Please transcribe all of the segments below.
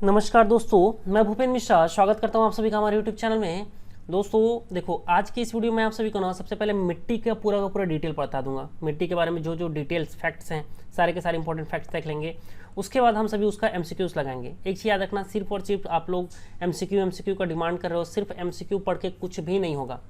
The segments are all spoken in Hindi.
नमस्कार दोस्तों, मैं भूपेंद्र मिश्रा स्वागत करता हूं आप सभी का हमारे YouTube चैनल में। दोस्तों देखो, आज की इस वीडियो में आप सभी को ना सबसे पहले मिट्टी का पूरा डिटेल बता दूंगा। मिट्टी के बारे में जो डिटेल्स फैक्ट्स हैं, सारे के सारे इंपॉर्टेंट फैक्ट्स देख लेंगे। उसके बाद हम सभी उसका MCQs लगाएंगे। एक चीज़ याद रखना, सिर्फ और सिर्फ आप लोग MCQ का डिमांड कर रहे हो, सिर्फ MCQ पढ़ के कुछ भी नहीं होगा।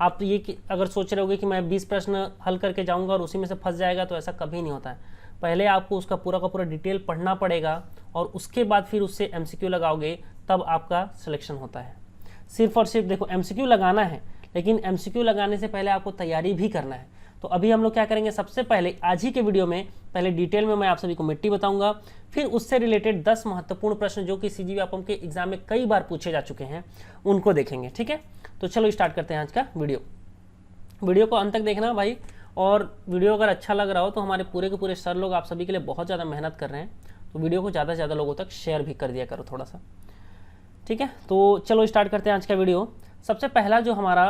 आप तो ये अगर सोच रहे होगे कि मैं 20 प्रश्न हल करके जाऊँगा और उसी में से फंस जाएगा, तो ऐसा कभी नहीं होता है। पहले आपको उसका पूरा डिटेल पढ़ना पड़ेगा और उसके बाद फिर उससे MCQ लगाओगे, तब आपका सिलेक्शन होता है। सिर्फ और सिर्फ देखो, MCQ लगाना है, लेकिन MCQ लगाने से पहले आपको तैयारी भी करना है। तो अभी हम लोग क्या करेंगे, सबसे पहले आज ही के वीडियो में पहले डिटेल में मैं आप सभी को मिट्टी बताऊंगा, फिर उससे रिलेटेड 10 महत्वपूर्ण प्रश्न जो कि CGV के एग्जाम में कई बार पूछे जा चुके हैं, उनको देखेंगे। ठीक है, तो चलो स्टार्ट करते हैं आज का वीडियो को अंत तक देखना भाई। और वीडियो अगर अच्छा लग रहा हो तो हमारे पूरे के पूरे सर लोग आप सभी के लिए बहुत ज़्यादा मेहनत कर रहे हैं, तो वीडियो को ज़्यादा से ज़्यादा लोगों तक शेयर भी कर दिया करो थोड़ा सा। ठीक है, तो चलो स्टार्ट करते हैं आज का वीडियो। सबसे पहला जो हमारा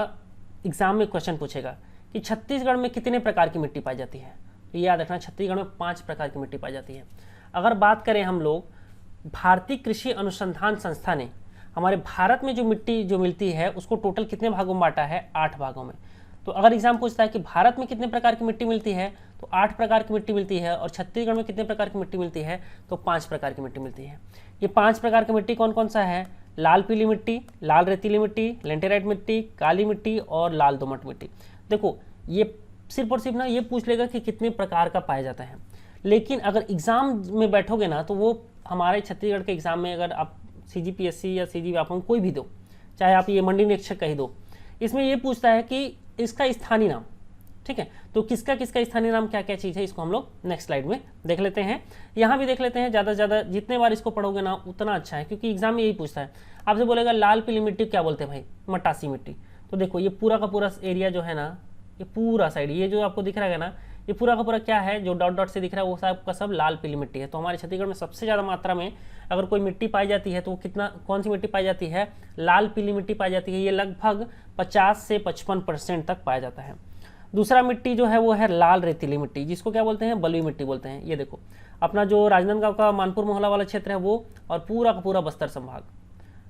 एग्जाम में क्वेश्चन पूछेगा कि छत्तीसगढ़ में कितने प्रकार की मिट्टी पाई जाती है। तो ये याद रखना, छत्तीसगढ़ में 5 प्रकार की मिट्टी पाई जाती है। अगर बात करें हम लोग, भारतीय कृषि अनुसंधान संस्था ने हमारे भारत में जो मिट्टी जो मिलती है उसको टोटल कितने भागों में बांटा है, 8 भागों में। तो अगर एग्जाम पूछता है कि भारत में कितने प्रकार की मिट्टी मिलती है, तो 8 प्रकार की मिट्टी मिलती है। और छत्तीसगढ़ में कितने प्रकार की मिट्टी मिलती है, तो 5 प्रकार की मिट्टी मिलती है। ये 5 प्रकार की मिट्टी कौन कौन सा है? लाल पीली मिट्टी, लाल रेतीली मिट्टी, लेंटेराइट मिट्टी, काली मिट्टी और लाल दोमट मिट्टी। देखो, ये सिर्फ और सिर्फ ना ये पूछ लेगा कि कितने प्रकार का पाया जाता है, लेकिन अगर एग्जाम में बैठोगे ना, तो वो हमारे छत्तीसगढ़ के एग्जाम में अगर आप CGPSC या CGV कोई भी दो, चाहे आप ये मंडी निरीक्षक का ही दो, इसमें ये पूछता है कि इसका स्थानीय नाम। ठीक है, तो किसका किसका स्थानीय नाम क्या क्या चीज़ है, इसको हम लोग नेक्स्ट स्लाइड में देख लेते हैं। यहाँ भी देख लेते हैं। ज़्यादा से ज़्यादा जितने बार इसको पढ़ोगे ना उतना अच्छा है, क्योंकि एग्जाम में यही पूछता है। आपसे बोलेगा लाल पीली मिट्टी क्या बोलते हैं भाई, मटासी मिट्टी। तो देखो, ये पूरा का पूरा एरिया जो है ना, ये पूरा साइड, ये जो आपको दिख रहा है ना, ये पूरा का पूरा क्या है, जो डॉट डॉट से दिख रहा है वो सब का सब लाल पीली मिट्टी है। तो हमारे छत्तीसगढ़ में सबसे ज़्यादा मात्रा में अगर कोई मिट्टी पाई जाती है तो वो कौन सी मिट्टी पाई जाती है, लाल पीली मिट्टी पाई जाती है। ये लगभग 50 से 55% तक पाया जाता है। दूसरा मिट्टी जो है वो है लाल रेतीली मिट्टी, जिसको क्या बोलते हैं, बलुई मिट्टी बोलते हैं। ये देखो, अपना जो राजनांदगांव का मानपुर मोहल्ला वाला क्षेत्र है वो, और पूरा का पूरा बस्तर संभाग,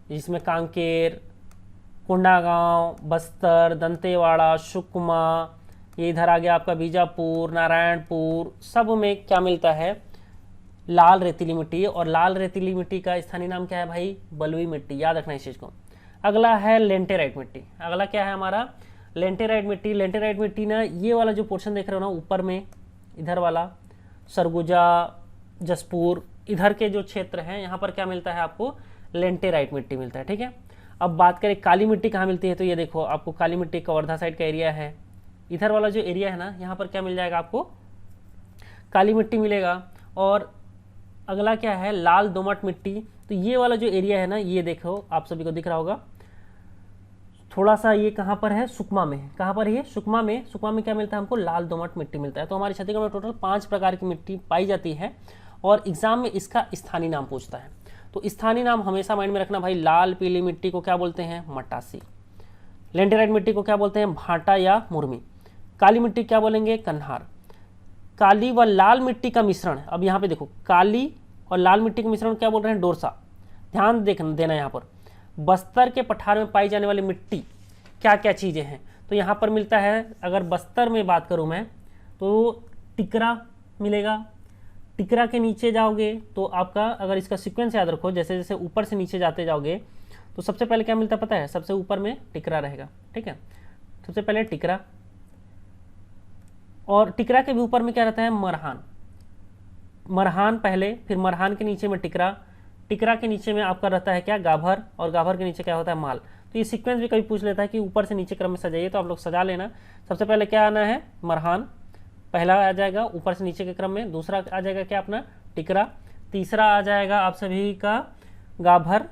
जिसमें कांकेर, कोंडागांव, बस्तर, दंतेवाड़ा, सुकमा, ये इधर आ गया आपका बीजापुर, नारायणपुर, सब में क्या मिलता है, लाल रेतीली मिट्टी। और लाल रेतीली मिट्टी का स्थानीय नाम क्या है भाई, बलुई मिट्टी। याद रखना इस चीज़ को। अगला है लेंटेराइट मिट्टी। अगला क्या है हमारा, लेंटेराइट मिट्टी। लेंटेराइट मिट्टी ना, ये वाला जो पोर्शन देख रहे हो ना ऊपर में, इधर वाला सरगुजा, जसपुर, इधर के जो क्षेत्र हैं, यहाँ पर क्या मिलता है आपको, लेंटेराइट मिट्टी मिलता है। ठीक है, अब बात करें काली मिट्टी कहाँ मिलती है, तो ये देखो आपको काली मिट्टी कवर्धा साइड का एरिया है। इधर वाला जो एरिया है ना, यहाँ पर क्या मिल जाएगा आपको, काली मिट्टी मिलेगा। और अगला क्या है, लाल दोमट मिट्टी। तो ये वाला जो एरिया है ना, ये देखो आप सभी को दिख रहा होगा थोड़ा सा, ये कहाँ पर है, सुकमा में। कहाँ पर है, सुकमा में। सुकमा में क्या मिलता है हमको, लाल दोमट मिट्टी मिलता है। तो हमारे छत्तीसगढ़ में टोटल 5 प्रकार की मिट्टी पाई जाती है, और एग्जाम में इसका स्थानीय नाम पूछता है। तो स्थानीय नाम हमेशा माइंड में रखना भाई। लाल पीली मिट्टी को क्या बोलते हैं, मटासी। लेंटेराइट मिट्टी को क्या बोलते हैं, भाटा या मुर्मी। काली मिट्टी क्या बोलेंगे, कन्हार। काली व लाल मिट्टी का मिश्रण, अब यहाँ पे देखो, काली और लाल मिट्टी का मिश्रण क्या बोल रहे हैं, डोरसा। ध्यान देना यहाँ पर, बस्तर के पठार में पाई जाने वाली मिट्टी क्या क्या चीज़ें हैं। तो यहाँ पर मिलता है, अगर बस्तर में बात करूँ मैं, तो टिकरा मिलेगा। टिकरा के नीचे जाओगे तो आपका, अगर इसका सीक्वेंस याद रखो, जैसे जैसे ऊपर से नीचे जाते जाओगे, तो सबसे पहले क्या मिलता है पता है, सबसे ऊपर में टिकरा रहेगा। ठीक है, सबसे पहले टिकरा, और टिकरा के भी ऊपर में क्या रहता है, मरहान। मरहान पहले, फिर मरहान के नीचे में टिकरा, टिकरा के नीचे में आपका रहता है क्या, गाभर, और गाभर के नीचे क्या होता है, माल। तो ये सीक्वेंस भी कभी पूछ लेता है कि ऊपर से नीचे क्रम में सजाइए, तो आप लोग सजा लेना। सबसे पहले क्या आना है, मरहान पहला आ जाएगा ऊपर से नीचे के क्रम में। दूसरा आ जाएगा क्या अपना, टिकरा। तीसरा आ जाएगा आप सभी का गाभर,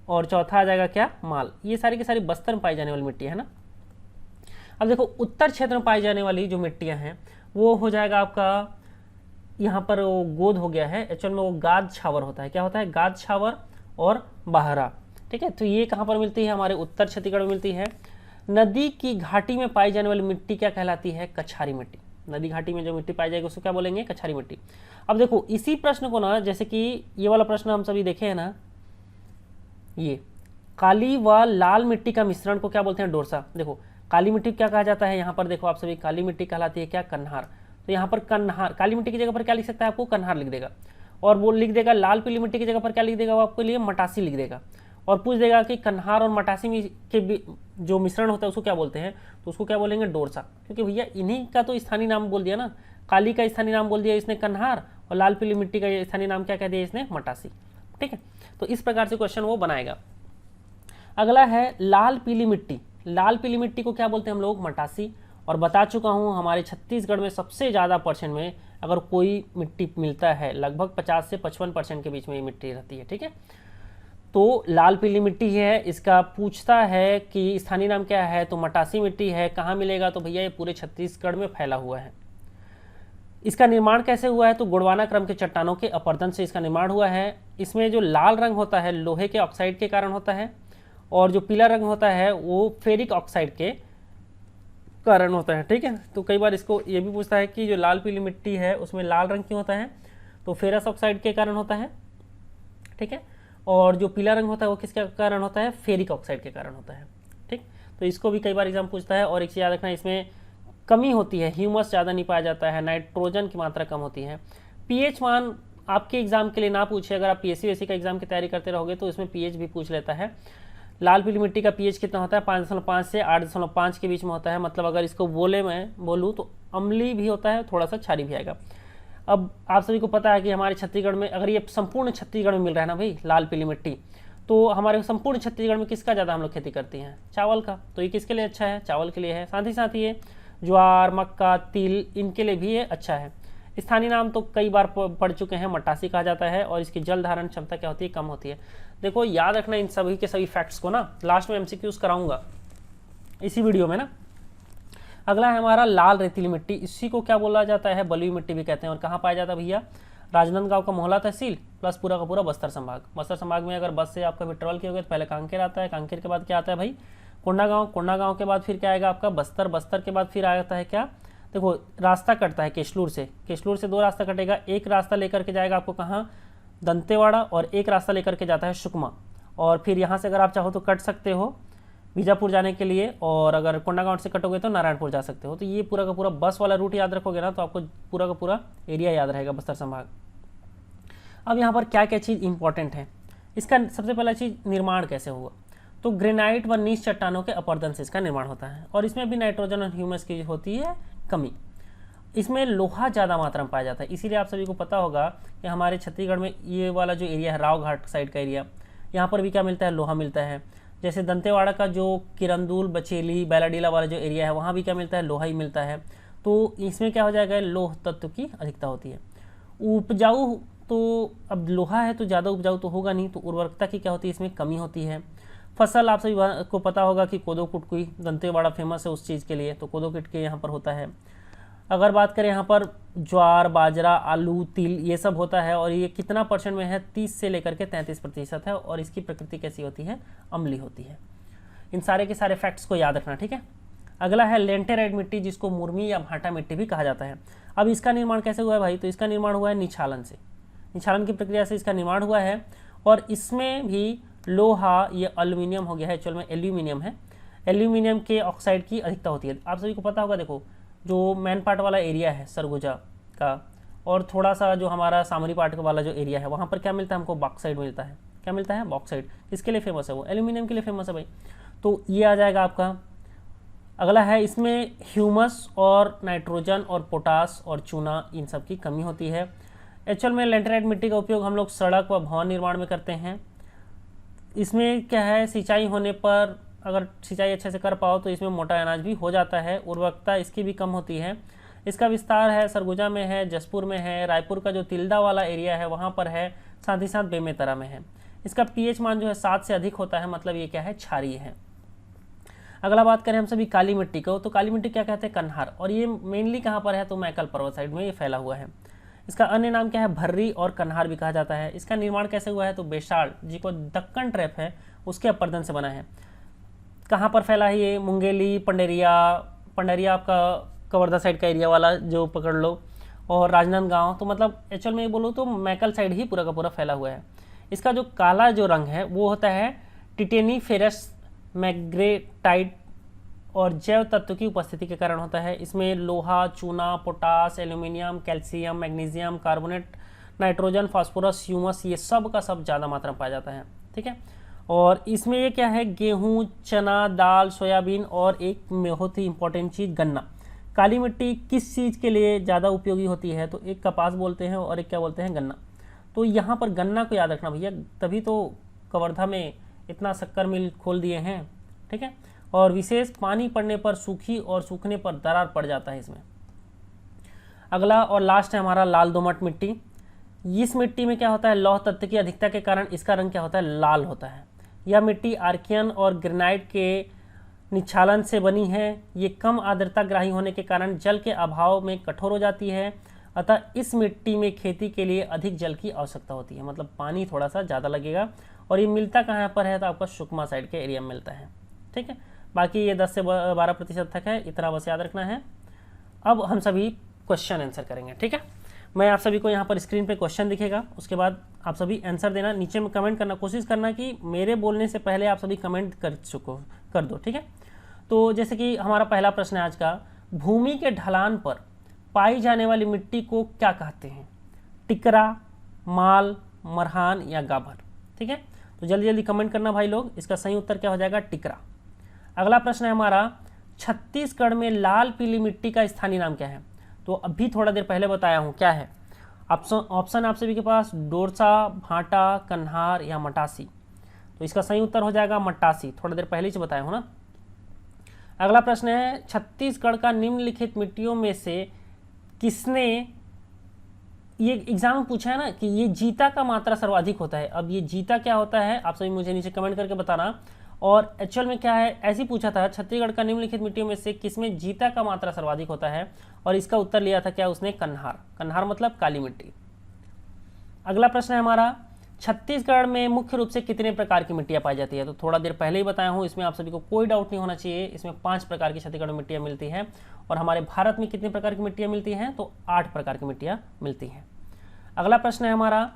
और चौथा आ जाएगा क्या, माल। ये सारी की सारी बस्तर में पाई जाने वाली मिट्टी है ना। अब देखो, उत्तर क्षेत्र में पाई जाने वाली जो मिट्टियां हैं वो हो जाएगा आपका, यहाँ पर वो गोद हो गया है, एक्चुअल में वो गाद छावर होता है। क्या होता है, गाद छावर और बाहरा। ठीक है, तो ये कहाँ पर मिलती है, हमारे उत्तर छत्तीसगढ़ में मिलती है। नदी की घाटी में पाई जाने वाली मिट्टी क्या कहलाती है, कछारी मिट्टी। नदी घाटी में जो मिट्टी पाई जाएगी उसको क्या बोलेंगे, कछारी मिट्टी। अब देखो इसी प्रश्न को ना, जैसे कि ये वाला प्रश्न हम सभी देखे हैं ना, ये काली व लाल मिट्टी का मिश्रण को क्या बोलते हैं, डोरसा। देखो काली मिट्टी क्या कहा जाता है, यहाँ पर देखो आप सभी, काली मिट्टी कहलाती है क्या, कन्हार। तो यहाँ पर कन्हार, काली मिट्टी की जगह पर क्या लिख सकता है, आपको कन्हार लिख देगा। और वो लिख देगा लाल पीली मिट्टी की जगह पर क्या लिख देगा, वो आपके लिए मटासी लिख देगा। और पूछ देगा कि कन्हार और मटासी के जो मिश्रण होता है उसको क्या बोलते हैं, तो उसको क्या बोलेंगे, डोरसा। क्योंकि भैया इन्हीं का तो स्थानीय नाम बोल दिया ना, काली का स्थानीय नाम बोल दिया इसने कन्हार, और लाल पीली मिट्टी का स्थानीय नाम क्या कह दिया इसने, मटासी। ठीक है, तो इस प्रकार से क्वेश्चन वो बनाएगा। अगला है लाल पीली मिट्टी। लाल पीली मिट्टी को क्या बोलते हैं हम लोग, मटासी। और बता चुका हूँ हमारे छत्तीसगढ़ में सबसे ज़्यादा परसेंट में अगर कोई मिट्टी मिलता है, लगभग 50 से 55% के बीच में ये मिट्टी रहती है। ठीक है, तो लाल पीली मिट्टी है, इसका पूछता है कि स्थानीय नाम क्या है, तो मटासी मिट्टी है। कहाँ मिलेगा, तो भैया ये पूरे छत्तीसगढ़ में फैला हुआ है। इसका निर्माण कैसे हुआ है, तो गोंडवाना क्रम के चट्टानों के अपरदन से इसका निर्माण हुआ है। इसमें जो लाल रंग होता है लोहे के ऑक्साइड के कारण होता है, और जो पीला रंग होता है वो फेरिक ऑक्साइड के कारण होता है। ठीक है, तो कई बार इसको ये भी पूछता है कि जो लाल पीली मिट्टी है उसमें लाल रंग क्यों होता है, तो फेरस ऑक्साइड के कारण होता है। ठीक है, और जो पीला रंग होता है वो किसके कारण होता है, फेरिक ऑक्साइड के कारण होता है। ठीक, तो इसको भी कई बार एग्जाम पूछता है। और एक चीज़ याद रखना, इसमें कमी होती है, ह्यूमस ज़्यादा नहीं पाया जाता है, नाइट्रोजन की मात्रा कम होती है। पीएच मान आपके एग्जाम के लिए ना पूछे, अगर आप पीएससी का एग्जाम की तैयारी करते रहोगे तो इसमें पीएच भी पूछ लेता है। लाल पीली मिट्टी का पीएच कितना होता है, 5.5 से 8.5 के बीच में होता है। मतलब अगर इसको मैं बोलूँ तो अम्ली भी होता है, थोड़ा सा क्षारी भी आएगा। अब आप सभी को पता है कि हमारे छत्तीसगढ़ में, अगर ये संपूर्ण छत्तीसगढ़ में मिल रहा है ना भाई लाल पीली मिट्टी, तो हमारे संपूर्ण छत्तीसगढ़ में किसका ज़्यादा हम लोग खेती करते हैं, चावल का। तो ये किसके लिए अच्छा है, चावल के लिए है। साथ ही ये ज्वार, मक्का, तिल, इनके लिए भी ये अच्छा है। स्थानीय नाम तो कई बार पढ़ चुके हैं, मटासी कहा जाता है। और इसकी जल धारण क्षमता क्या होती है, कम होती है। देखो याद रखना इन सभी के सभी फैक्ट्स को ना, लास्ट में एमसीक्यूज कराऊंगा इसी वीडियो में ना। अगला है हमारा लाल रेतीली मिट्टी। इसी को क्या बोला जाता है, बलुई मिट्टी भी कहते हैं। और कहाँ पाया जाता है भैया, राजनांदगांव का मोहला तहसील प्लस पूरा का पूरा बस्तर संभाग। बस्तर संभाग में अगर बस से आपका भी ट्रेवल किया होगा तो पहले कांकेर आता है, कांकेर के बाद क्या आता है भाई, कोंडागांव, कोंडागांव के बाद फिर क्या आएगा आपका बस्तर, बस्तर के बाद फिर आता है क्या, देखो रास्ता कटता है केशलूर से, केशलूर से 2 रास्ता कटेगा। एक रास्ता लेकर के जाएगा आपको कहाँ, दंतेवाड़ा, और एक रास्ता लेकर के जाता है सुकमा। और फिर यहाँ से अगर आप चाहो तो कट सकते हो बीजापुर जाने के लिए, और अगर कोंडागांव से कटोगे तो नारायणपुर जा सकते हो। तो ये पूरा का पूरा बस वाला रूट याद रखोगे ना तो आपको पूरा का पूरा एरिया याद रहेगा, बस्तर संभाग। अब यहाँ पर क्या क्या चीज़ इंपॉर्टेंट है, इसका सबसे पहला चीज़ निर्माण कैसे हुआ, तो ग्रेनाइट व नीच चट्टानों के अपरदन से इसका निर्माण होता है। और इसमें भी नाइट्रोजन और ह्यूमस की होती है कमी। इसमें लोहा ज़्यादा मात्रा में पाया जाता है, इसीलिए आप सभी को पता होगा कि हमारे छत्तीसगढ़ में ये वाला जो एरिया है राव घाट साइड का एरिया, यहाँ पर भी क्या मिलता है, लोहा मिलता है। जैसे दंतेवाड़ा का जो किरंदुल, बचेली, बैलाडीला वाला जो एरिया है वहाँ भी क्या मिलता है, लोहा ही मिलता है। तो इसमें क्या हो जाएगा, लोह तत्व की अधिकता होती है। उपजाऊ तो अब लोहा है तो ज़्यादा उपजाऊ तो होगा नहीं, तो उर्वरकता की क्या होती है, इसमें कमी होती है। फसल आप सभी को पता होगा कि कोदो कुटकुई, दंतेवाड़ा फेमस है उस चीज़ के लिए, तो कोदो कुटकुई यहाँ पर होता है। अगर बात करें यहाँ पर ज्वार, बाजरा, आलू, तिल, ये सब होता है। और ये कितना परसेंट में है, 30 से लेकर के 33% है। और इसकी प्रकृति कैसी होती है, अम्लीय होती है। इन सारे के सारे फैक्ट्स को याद रखना, ठीक है। अगला है लेंटेराइट मिट्टी, जिसको मुर्मी या भाटा मिट्टी भी कहा जाता है। अब इसका निर्माण कैसे हुआ है भाई, तो इसका निर्माण हुआ है निछालन से, निछालन की प्रक्रिया से इसका निर्माण हुआ है। और इसमें भी लोहा, ये एल्यूमिनियम हो गया है, एक्चुअल में एल्यूमिनियम है, एल्यूमिनियम के ऑक्साइड की अधिकता होती है। आप सभी को पता होगा, देखो जो मेन पार्ट वाला एरिया है सरगुजा का, और थोड़ा सा जो हमारा सामरी पार्ट वाला जो एरिया है वहाँ पर क्या मिलता है हमको, बॉक्साइड मिलता है। क्या मिलता है, बॉक्साइड। किसके लिए फेमस है, वो एल्यूमिनियम के लिए फेमस है भाई। तो ये आ जाएगा आपका। अगला है, इसमें ह्यूमस और नाइट्रोजन और पोटास और चूना, इन सब की कमी होती है। एक्चुअल में लेंटेराइट मिट्टी का उपयोग हम लोग सड़क व भवन निर्माण में करते हैं। इसमें क्या है, सिंचाई होने पर अगर सिंचाई अच्छे से कर पाओ तो इसमें मोटा अनाज भी हो जाता है। उर्वरकता इसकी भी कम होती है। इसका विस्तार है सरगुजा में है, जसपुर में है, रायपुर का जो तिल्दा वाला एरिया है वहाँ पर है, साथ ही साथ बेमेतरा में है। इसका पीएच मान जो है 7 से अधिक होता है, मतलब ये क्या है, क्षारीय है। अगला बात करें हम सभी काली मिट्टी को, तो काली मिट्टी क्या कहते हैं, कन्हार। और ये मेनली कहाँ पर है, तो मैकल पर्वत साइड में ये फैला हुआ है। इसका अन्य नाम क्या है, भर्री और कन्हार भी कहा जाता है। इसका निर्माण कैसे हुआ है, तो बेसाड़ जी को दक्कन ट्रैप है उसके अपरदन से बना है। कहाँ पर फैला है ये, मुंगेली, पंडरिया, पंडरिया आपका कवर्धा साइड का एरिया वाला जो पकड़ लो, और राजनांदगांव, तो मतलब एक्चुअल में बोलो तो मैकल साइड ही पूरा का पूरा फैला हुआ है। इसका जो काला जो रंग है वो होता है टिटेनीफेरस मैग्नेटाइट और जैव तत्व की उपस्थिति के कारण होता है। इसमें लोहा, चूना, potash, aluminium, calcium, magnesium, carbonate, nitrogen, phosphorus, humus, ये सब का सब ज़्यादा मात्रा में पाया जाता है। ठीक है, और इसमें ये क्या है, गेहूं, चना, दाल, सोयाबीन और एक बहुत ही इंपॉर्टेंट चीज़ गन्ना। काली मिट्टी किस चीज़ के लिए ज़्यादा उपयोगी होती है, तो एक कपास बोलते हैं और एक क्या बोलते हैं, गन्ना। तो यहाँ पर गन्ना को याद रखना भैया, तभी तो कवर्धा में इतना शक्कर मिल खोल दिए हैं। ठीक है, और विशेष पानी पड़ने पर सूखी और सूखने पर दरार पड़ जाता है इसमें। अगला और लास्ट है हमारा लाल दोमट मिट्टी। इस मिट्टी में क्या होता है, लौह तत्व की अधिकता के कारण इसका रंग क्या होता है, लाल होता है। यह मिट्टी आर्कियन और ग्रेनाइट के निक्षालन से बनी है। ये कम आर्द्रता ग्राही होने के कारण जल के अभाव में कठोर हो जाती है, अतः इस मिट्टी में खेती के लिए अधिक जल की आवश्यकता होती है, मतलब पानी थोड़ा सा ज़्यादा लगेगा। और ये मिलता कहाँ पर है, तो आपका सुकमा साइड के एरिया में मिलता है। ठीक है, बाकी ये 10 से 12% तक है, इतना बस याद रखना है। अब हम सभी क्वेश्चन आंसर करेंगे। ठीक है, मैं आप सभी को यहाँ पर स्क्रीन पे क्वेश्चन दिखेगा, उसके बाद आप सभी आंसर देना, नीचे में कमेंट करना, कोशिश करना कि मेरे बोलने से पहले आप सभी कमेंट कर दो। ठीक है, तो जैसे कि हमारा पहला प्रश्न है आज का, भूमि के ढलान पर पाई जाने वाली मिट्टी को क्या कहते हैं, टिकरा, माल, मरहान या गाभर। ठीक है, तो जल्दी जल्दी कमेंट करना भाई लोग, इसका सही उत्तर क्या हो जाएगा, टिकरा। अगला प्रश्न है हमारा, छत्तीसगढ़ में लाल पीली मिट्टी का स्थानीय नाम क्या है, तो अभी थोड़ा देर पहले बताया हूँ क्या है। ऑप्शन आप सभी के पास डोरसा, भाटा, कन्हार या मटासी। तो इसका सही उत्तर हो जाएगा मटासी, थोड़ा देर पहले से बताया हूँ ना। अगला प्रश्न है, छत्तीसगढ़ का निम्नलिखित मिट्टियों में से किसने, ये एग्जाम में पूछा है ना कि ये जीता का मात्रा सर्वाधिक होता है। अब ये जीता क्या होता है आप सभी मुझे नीचे कमेंट करके बताना। और एक्चुअल में क्या है, ऐसे ही पूछा था, छत्तीसगढ़ का निम्नलिखित मिट्टियों में से किसमें जीता का मात्रा सर्वाधिक होता है, और इसका उत्तर लिया था क्या उसने, कन्हार। कन्हार मतलब काली मिट्टी। अगला प्रश्न है हमारा, छत्तीसगढ़ में मुख्य रूप से कितने प्रकार की मिट्टियां पाई जाती है, तो थोड़ा देर पहले ही बताया हूं, इसमें आप सभी को कोई डाउट नहीं होना चाहिए। इसमें 5 प्रकार की छत्तीसगढ़ में मिट्टियां मिलती हैं। और हमारे भारत में कितने प्रकार की मिट्टियां मिलती हैं, तो 8 प्रकार की मिट्टियां मिलती हैं। अगला प्रश्न है हमारा,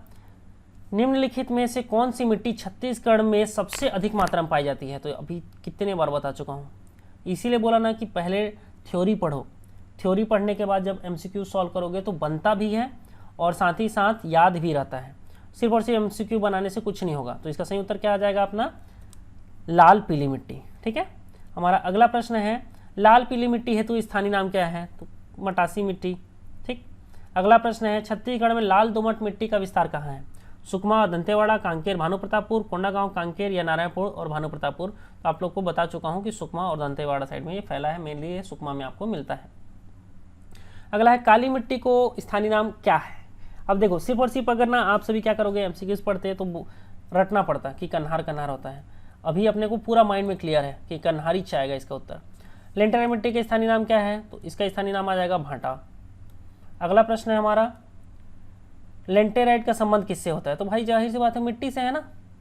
निम्नलिखित में से कौन सी मिट्टी छत्तीसगढ़ में सबसे अधिक मात्रा में पाई जाती है, तो अभी कितने बार बता चुका हूँ, इसीलिए बोला ना कि पहले थ्योरी पढ़ो, थ्योरी पढ़ने के बाद जब MCQ सॉल्व करोगे तो बनता भी है और साथ ही साथ याद भी रहता है। सिर्फ और सिर्फ MCQ बनाने से कुछ नहीं होगा। तो इसका सही उत्तर क्या आ जाएगा अपना, लाल पीली मिट्टी। ठीक है, हमारा अगला प्रश्न है, लाल पीली मिट्टी हेतु स्थानीय नाम क्या है, तो मटासी मिट्टी। ठीक, अगला प्रश्न है, छत्तीसगढ़ में लाल दोमट मिट्टी का विस्तार कहाँ है, सुकमा, दंतेवाड़ा, कांकेर, भानुप्रतापपुर, कोंडागांव, कांकेर या नारायणपुर और भानुप्रतापपुर। तो आप लोग को बता चुका हूँ कि सुकमा और दंतेवाड़ा साइड में ये फैला है, मेनली ये सुकमा में आपको मिलता है। अगला है, काली मिट्टी को स्थानीय नाम क्या है। अब देखो, सिर्फ और सिर्फ अगर ना आप सभी क्या करोगे, MCQs पढ़ते हैं तो रटना पड़ता कि कन्हार कन्हार होता है। अभी अपने को पूरा माइंड में क्लियर है कि कन्हार ही चाहेगा इसका उत्तर। लेंटेराइट मिट्टी के स्थानीय नाम क्या है, तो इसका स्थानीय नाम आ जाएगा भाटा। अगला प्रश्न है हमारा, लेंटेराइट का संबंध किससे होता है, तो भाई जाहिर सी बात है मिट्टी से है ना,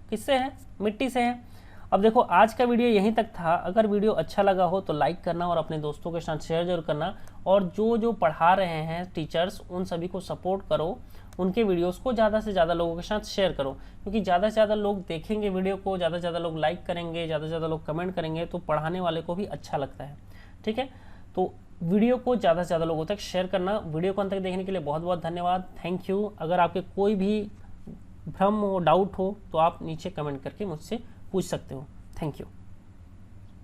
किससे है, मिट्टी से है। अब देखो, आज का वीडियो यहीं तक था। अगर वीडियो अच्छा लगा हो तो लाइक करना और अपने दोस्तों के साथ शेयर जरूर करना। और जो पढ़ा रहे हैं टीचर्स, उन सभी को सपोर्ट करो, उनके वीडियोस को ज़्यादा से ज़्यादा लोगों के साथ शेयर करो, क्योंकि ज़्यादा से ज़्यादा लोग देखेंगे वीडियो को, ज़्यादा से ज़्यादा लोग लाइक करेंगे, ज़्यादा से ज़्यादा लोग कमेंट करेंगे, तो पढ़ाने वाले को भी अच्छा लगता है। ठीक है, तो वीडियो को ज़्यादा से ज़्यादा लोगों तक शेयर करना। वीडियो को अंत तक देखने के लिए बहुत बहुत धन्यवाद, थैंक यू। अगर आपके कोई भी भ्रम हो, डाउट हो, तो आप नीचे कमेंट करके मुझसे पूछ सकते हो। Thank you.